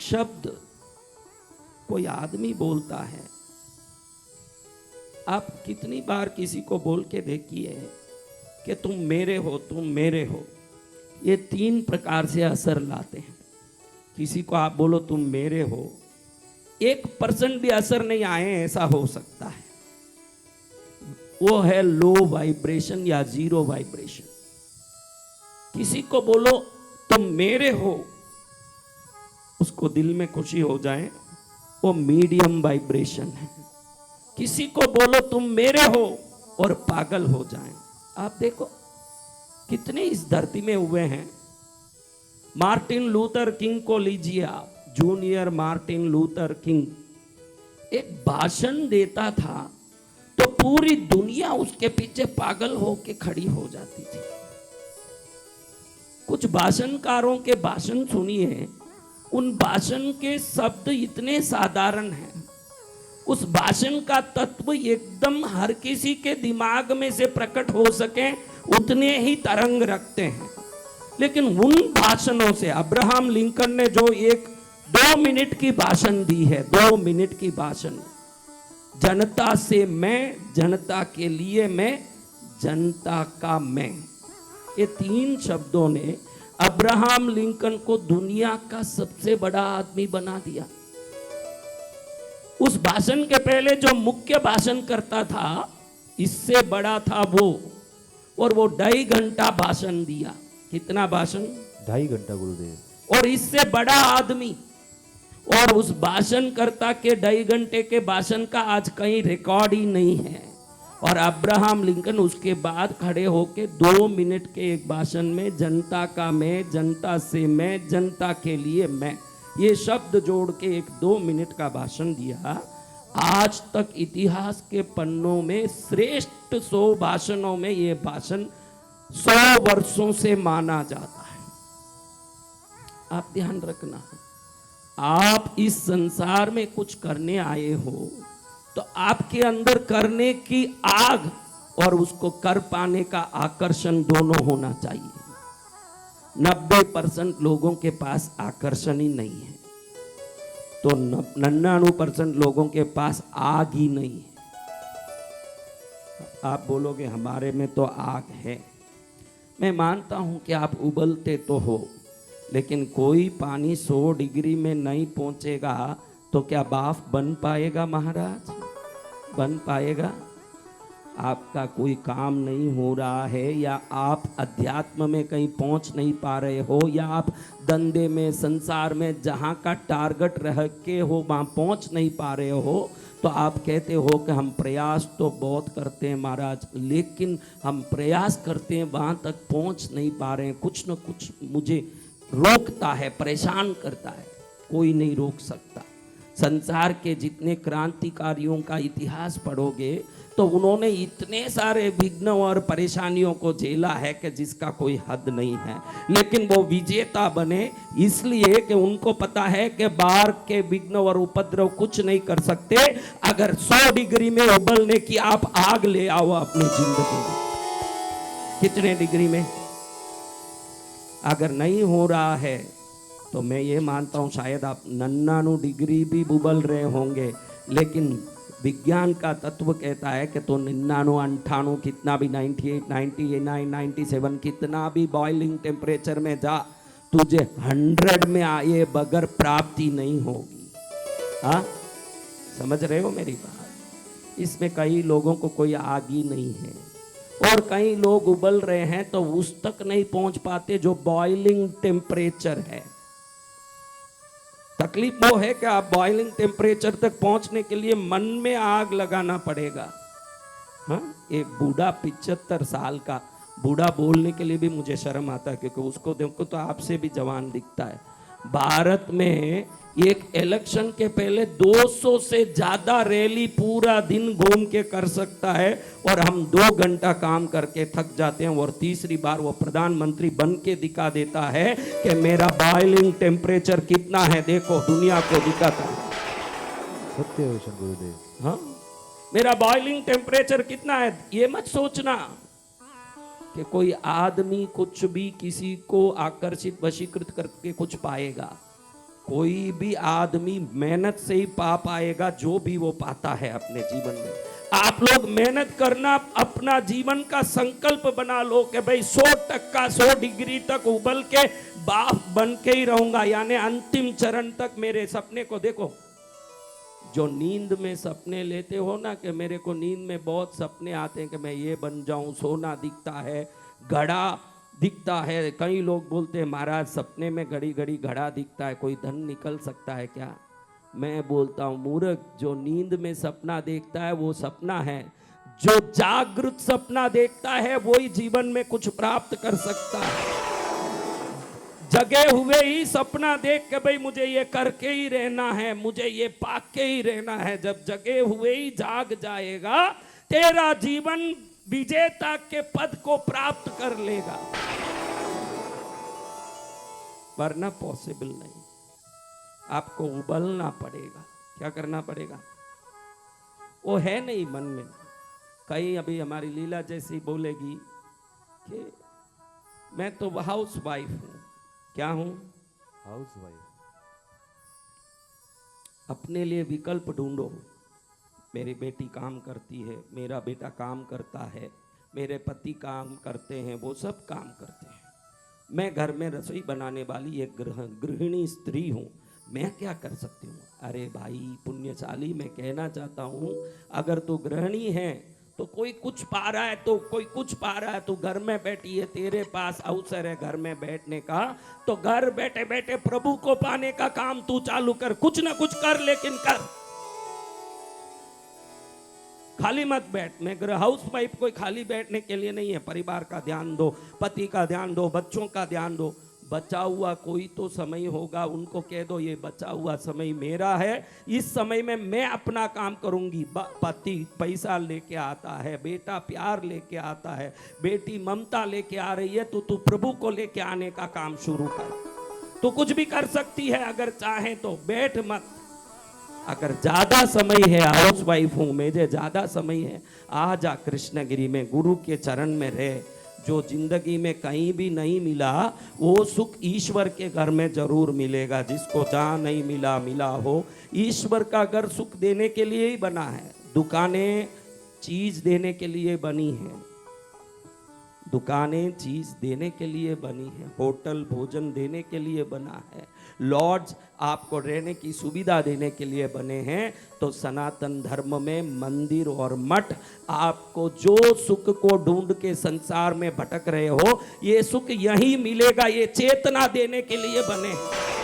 शब्द कोई आदमी बोलता है, आप कितनी बार किसी को बोल के देखिए कि तुम मेरे हो, तुम मेरे हो। ये 3 प्रकार से असर लाते हैं। किसी को आप बोलो तुम मेरे हो, 1% भी असर नहीं आए ऐसा हो सकता है, वो है लो वाइब्रेशन या 0 वाइब्रेशन। किसी को बोलो तुम मेरे हो, उसको दिल में खुशी हो जाए, वो मीडियम वाइब्रेशन है। किसी को बोलो तुम मेरे हो और पागल हो जाएं। आप देखो कितने इस धरती में हुए हैं। मार्टिन लूथर किंग को लीजिए आप, जूनियर मार्टिन लूथर किंग एक भाषण देता था तो पूरी दुनिया उसके पीछे पागल होके खड़ी हो जाती थी। कुछ भाषणकारों के भाषण सुनिए, उन भाषण के शब्द इतने साधारण हैं, उस भाषण का तत्व एकदम हर किसी के दिमाग में से प्रकट हो सके उतने ही तरंग रखते हैं। लेकिन उन भाषणों से अब्राहम लिंकन ने जो एक 2 मिनट की भाषण दी है, 2 मिनट की भाषण, जनता से मैं, जनता के लिए मैं, जनता का मैं, ये 3 शब्दों ने अब्राहम लिंकन को दुनिया का सबसे बड़ा आदमी बना दिया। उस भाषण के पहले जो मुख्य भाषण करता था, इससे बड़ा था वो, और वो 2.5 घंटा भाषण दिया। कितना भाषण? 2.5 घंटा गुरुदेव। और इससे बड़ा आदमी, और उस भाषण करता के 2.5 घंटे के भाषण का आज कहीं रिकॉर्ड ही नहीं है। और अब्राहम लिंकन उसके बाद खड़े होके 2 मिनट के एक भाषण में जनता का मैं, जनता से मैं, जनता के लिए मैं, ये शब्द जोड़ के एक 2 मिनट का भाषण दिया। आज तक इतिहास के पन्नों में श्रेष्ठ 100 भाषणों में ये भाषण 100 वर्षों से माना जाता है। आप ध्यान रखना, आप इस संसार में कुछ करने आए हो तो आपके अंदर करने की आग और उसको कर पाने का आकर्षण दोनों होना चाहिए। 90% लोगों के पास आकर्षण ही नहीं है, तो 99% लोगों के पास आग ही नहीं है। आप बोलोगे हमारे में तो आग है। मैं मानता हूं कि आप उबलते तो हो, लेकिन कोई पानी 100 डिग्री में नहीं पहुंचेगा तो क्या बाफ बन पाएगा महाराज? बन पाएगा? आपका कोई काम नहीं हो रहा है, या आप अध्यात्म में कहीं पहुंच नहीं पा रहे हो, या आप धंधे में, संसार में जहां का टारगेट रह के हो वहां पहुंच नहीं पा रहे हो, तो आप कहते हो कि हम प्रयास तो बहुत करते हैं महाराज, लेकिन हम प्रयास करते हैं वहां तक पहुंच नहीं पा रहे हैं। कुछ न कुछ मुझे रोकता है, परेशान करता है। कोई नहीं रोक सकता। संसार के जितने क्रांतिकारियों का इतिहास पढ़ोगे तो उन्होंने इतने सारे विघ्न और परेशानियों को झेला है कि जिसका कोई हद नहीं है, लेकिन वो विजेता बने इसलिए कि उनको पता है कि बाहर के विघ्न और उपद्रव कुछ नहीं कर सकते अगर 100 डिग्री में उबलने की आप आग ले आओ अपनी जिंदगी में। कितने डिग्री में? अगर नहीं हो रहा है तो मैं ये मानता हूँ शायद आप 99 डिग्री भी उबल रहे होंगे, लेकिन विज्ञान का तत्व कहता है कि तो 99, 98 कितना भी 98, 99, 97 कितना भी बॉइलिंग टेम्परेचर में जा, तुझे 100 में आए बगैर प्राप्ति नहीं होगी। हाँ, समझ रहे हो मेरी बात? इसमें कई लोगों को कोई आग ही नहीं है, और कई लोग उबल रहे हैं तो उस तक नहीं पहुंच पाते जो बॉइलिंग टेम्परेचर है। तकलीफ वो है कि आप बॉइलिंग टेम्परेचर तक पहुंचने के लिए मन में आग लगाना पड़ेगा। हाँ, एक बूढ़ा 75 साल का बूढ़ा बोलने के लिए भी मुझे शर्म आता है, क्योंकि उसको देखो तो आपसे भी जवान दिखता है। भारत में एक इलेक्शन के पहले 200 से ज्यादा रैली पूरा दिन घूम के कर सकता है, और हम 2 घंटा काम करके थक जाते हैं, और तीसरी बार वो प्रधानमंत्री बन के दिखा देता है कि मेरा बॉइलिंग टेम्परेचर कितना है, देखो दुनिया को दिखाता है। सत्य वचन गुरुदेव। हाँ, मेरा बॉइलिंग टेम्परेचर कितना है। ये मत सोचना कि कोई आदमी कुछ भी किसी को आकर्षित, वशीकृत करके कुछ पाएगा। कोई भी आदमी मेहनत से ही पा पाएगा जो भी वो पाता है अपने जीवन में। आप लोग मेहनत करना, अपना जीवन का संकल्प बना लो कि भाई 100% 100 डिग्री तक उबल के बाप बन के ही रहूंगा, यानी अंतिम चरण तक मेरे सपने को देखो। जो नींद में सपने लेते हो ना कि मेरे को नींद में बहुत सपने आते हैं कि मैं ये बन जाऊं, सोना दिखता है, घड़ा दिखता है। कई लोग बोलते हैं महाराज सपने में घड़ी घड़ी घड़ा दिखता है, कोई धन निकल सकता है क्या? मैं बोलता हूँ मूर्ख, जो नींद में सपना देखता है वो सपना है, जो जागृत सपना देखता है वही जीवन में कुछ प्राप्त कर सकता है। जगे हुए ही सपना देख के भाई मुझे ये करके ही रहना है, मुझे ये पाक के ही रहना है, जब जगे हुए ही जाग जाएगा तेरा जीवन विजेता के पद को प्राप्त कर लेगा, वरना पॉसिबल नहीं। आपको उबलना पड़ेगा। क्या करना पड़ेगा? वो है नहीं मन में। कहीं अभी हमारी लीला जैसी बोलेगी कि मैं तो हाउस वाइफ हूं। क्या हूं? House wife. अपने लिए विकल्प ढूंढो। मेरी बेटी काम करती है, मेरा बेटा काम करता है, मेरे पति काम करते हैं, वो सब काम करते हैं। मैं घर में रसोई बनाने वाली एक गृहिणी स्त्री हूँ, मैं क्या कर सकती हूँ? अरे भाई पुण्यशाली, मैं कहना चाहता हूँ अगर तू गृहिणी है तो कोई कुछ पा रहा है तो कोई कुछ पा रहा है, तू घर में बैठी है, तेरे पास अवसर है घर में बैठने का, तो घर बैठे बैठे प्रभु को पाने का काम तू चालू कर। कुछ ना कुछ कर, लेकिन कर, खाली मत बैठ। मैं हाउस वाइफ कोई खाली बैठने के लिए नहीं है। परिवार का ध्यान दो, पति का ध्यान दो, बच्चों का ध्यान दो। बचा हुआ कोई तो समय होगा, उनको कह दो ये बचा हुआ समय मेरा है, इस समय में मैं अपना काम करूंगी। पति पैसा लेके आता है, बेटा प्यार लेके आता है, बेटी ममता लेके आ रही है, तो तू प्रभु को लेके आने का काम शुरू कर। तू कुछ भी कर सकती है अगर चाहे तो, बैठ मत। अगर ज्यादा समय है, हाउस वाइफ हूं, मुझे ज्यादा समय है, आ जा कृष्णगिरी में, गुरु के चरण में रह। जो जिंदगी में कहीं भी नहीं मिला वो सुख ईश्वर के घर में जरूर मिलेगा। जिसको जहाँ नहीं मिला मिला हो। ईश्वर का घर सुख देने के लिए ही बना है। दुकानें चीज देने के लिए बनी है, दुकानें चीज देने के लिए बनी है, होटल भोजन देने के लिए बना है, लॉज आपको रहने की सुविधा देने के लिए बने हैं। तो सनातन धर्म में मंदिर और मठ आपको जो सुख को ढूंढ के संसार में भटक रहे हो, ये सुख यहीं मिलेगा। ये चेतना देने के लिए बने हैं।